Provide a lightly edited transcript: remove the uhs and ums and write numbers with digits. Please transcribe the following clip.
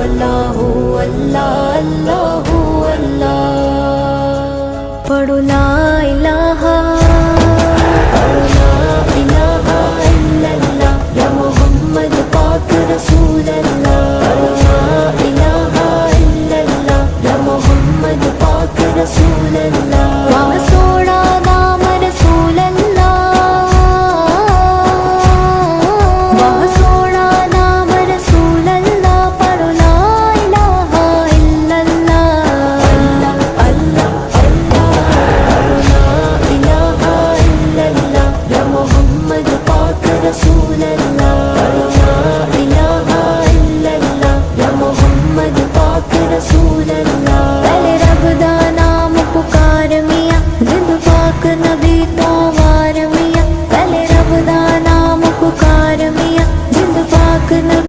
اللہ اللہ اللہ اللہ۔ پڑھو لا الہ پڑھو لا الہ الا اللہ، یا محمد پاک رسول اللہ۔